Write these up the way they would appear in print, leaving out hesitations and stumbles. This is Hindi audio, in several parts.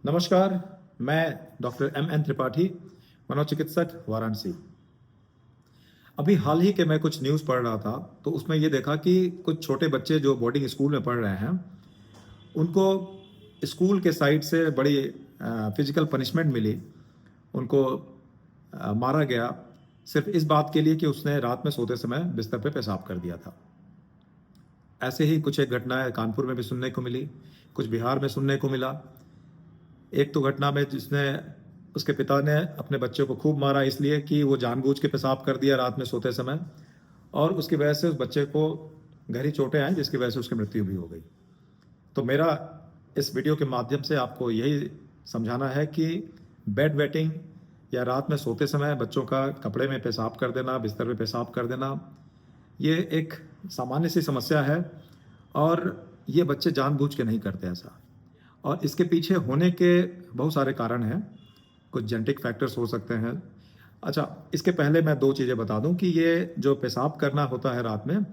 नमस्कार, मैं डॉक्टर एम त्रिपाठी, मनोचिकित्सक, वाराणसी। अभी हाल ही के मैं कुछ न्यूज़ पढ़ रहा था, तो उसमें ये देखा कि कुछ छोटे बच्चे जो बोर्डिंग स्कूल में पढ़ रहे हैं, उनको स्कूल के साइड से बड़ी फिज़िकल पनिशमेंट मिली। उनको मारा गया, सिर्फ़ इस बात के लिए कि उसने रात में सोते समय बिस्तर पे पेशाब कर दिया था। ऐसे ही कुछ एक घटनाएँ कानपुर में भी सुनने को मिली, कुछ बिहार में सुनने को मिला। एक तो घटना में जिसने उसके पिता ने अपने बच्चे को खूब मारा इसलिए कि वो जानबूझ के पेशाब कर दिया रात में सोते समय और उसकी वजह से उस बच्चे को गहरी चोटें आई जिसकी वजह से उसकी मृत्यु भी हो गई। तो मेरा इस वीडियो के माध्यम से आपको यही समझाना है कि बेड वेटिंग या रात में सोते समय बच्चों का कपड़े में पेशाब कर देना, बिस्तर में पेशाब कर देना, ये एक सामान्य सी समस्या है और ये बच्चे जानबूझ के नहीं करते ऐसा। और इसके पीछे होने के बहुत सारे कारण हैं, कुछ जेनेटिक फैक्टर्स हो सकते हैं। अच्छा, इसके पहले मैं 2 चीज़ें बता दूँ कि ये जो पेशाब करना होता है रात में,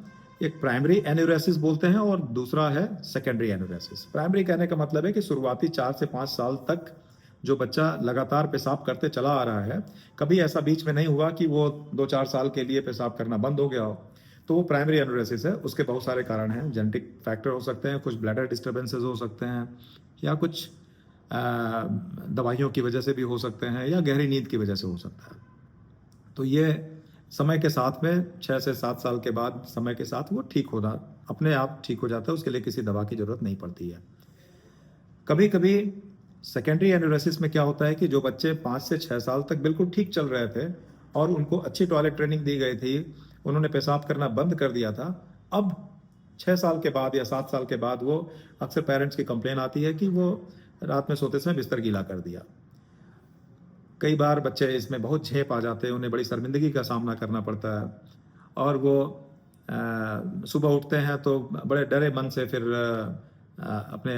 एक प्राइमरी एन्यूरेसिस बोलते हैं और दूसरा है सेकेंडरी एन्यूरेसिस। प्राइमरी कहने का मतलब है कि शुरुआती 4 से 5 साल तक जो बच्चा लगातार पेशाब करते चला आ रहा है, कभी ऐसा बीच में नहीं हुआ कि वो 2-4 साल के लिए पेशाब करना बंद हो गया हो, तो वो प्राइमरी एन्यूरेसिस है। उसके बहुत सारे कारण हैं, जेनेटिक फैक्टर हो सकते हैं, कुछ ब्लैडर डिस्टर्बेंसेस हो सकते हैं या कुछ अ, दवाइयों की वजह से भी हो सकते हैं या गहरी नींद की वजह से हो सकता है। तो ये समय के साथ में 6 से 7 साल के बाद समय के साथ वो ठीक होना अपने आप ठीक हो जाता है, उसके लिए किसी दवा की ज़रूरत नहीं पड़ती है। कभी-कभी सेकेंडरी एन्यूरेसिस में क्या होता है कि जो बच्चे 5 से 6 साल तक बिल्कुल ठीक चल रहे थे और उनको अच्छी टॉयलेट ट्रेनिंग दी गई थी, उन्होंने पेशाब करना बंद कर दिया था। अब 6 साल के बाद या 7 साल के बाद वो अक्सर पेरेंट्स की कंप्लेन आती है कि वो रात में सोते समय बिस्तर गीला कर दिया। कई बार बच्चे इसमें बहुत झेप आ जाते हैं, उन्हें बड़ी शर्मिंदगी का सामना करना पड़ता है और वो सुबह उठते हैं तो बड़े डरे मन से फिर अपने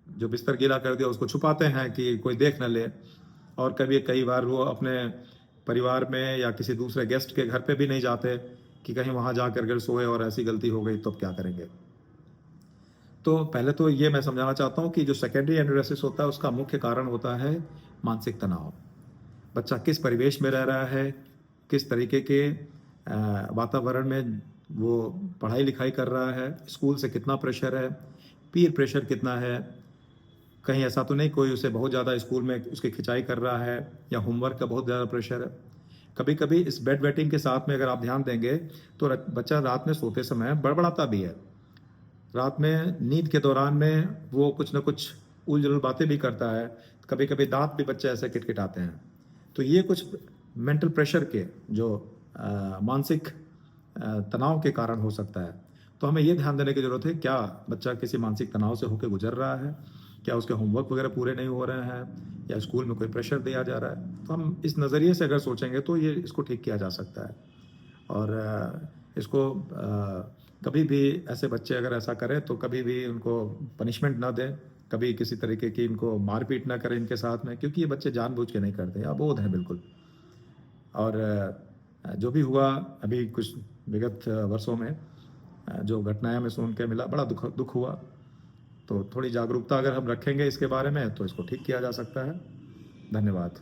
जो बिस्तर गीला कर दिया उसको छुपाते हैं कि कोई देख न ले और कभी कई बार वो अपने परिवार में या किसी दूसरे गेस्ट के घर पे भी नहीं जाते कि कहीं वहाँ जाकर अगर सोए और ऐसी गलती हो गई तो अब क्या करेंगे। तो पहले तो ये मैं समझाना चाहता हूँ कि जो सेकेंडरी एन्यूरेसिस होता है उसका मुख्य कारण होता है मानसिक तनाव। बच्चा किस परिवेश में रह रहा है, किस तरीके के वातावरण में वो पढ़ाई-लिखाई कर रहा है, स्कूल से कितना प्रेशर है, पीयर प्रेशर कितना है, कहीं ऐसा तो नहीं कोई उसे बहुत ज़्यादा स्कूल में उसकी खिंचाई कर रहा है या होमवर्क का बहुत ज़्यादा प्रेशर है। कभी-कभी इस बेड वेटिंग के साथ में अगर आप ध्यान देंगे, तो बच्चा रात में सोते समय बड़बड़ाता भी है। रात में नींद के दौरान में वो कुछ न कुछ उल-जुलूल बातें भी करता है। कभी-कभी दाँत भी बच्चे ऐसे किटकिटाते हैं। तो ये कुछ मेंटल प्रेशर के जो मानसिक तनाव के कारण हो सकता है। तो हमें ये ध्यान देने की ज़रूरत है, क्या बच्चा किसी मानसिक तनाव से होके गुज़र रहा है? क्या उसके होमवर्क वगैरह पूरे नहीं हो रहे हैं? या स्कूल में कोई प्रेशर दिया जा रहा है? तो हम इस नज़रिए से अगर सोचेंगे तो ये इसको ठीक किया जा सकता है। और इसको कभी भी ऐसे बच्चे अगर ऐसा करें तो कभी भी उनको पनिशमेंट ना दें, कभी किसी तरीके की इनको मार-पीट ना करें इनके साथ में क्योंकि ये बच्चे जानबूझ के नहीं करते, अबोध हैं बिल्कुल। और जो भी हुआ अभी कुछ विगत वर्षों में जो घटनाएँ हमें सुन के मिला, बड़ा दुःख दुःख हुआ। तो थोड़ी जागरूकता अगर हम रखेंगे इसके बारे में तो इसको ठीक किया जा सकता है। धन्यवाद।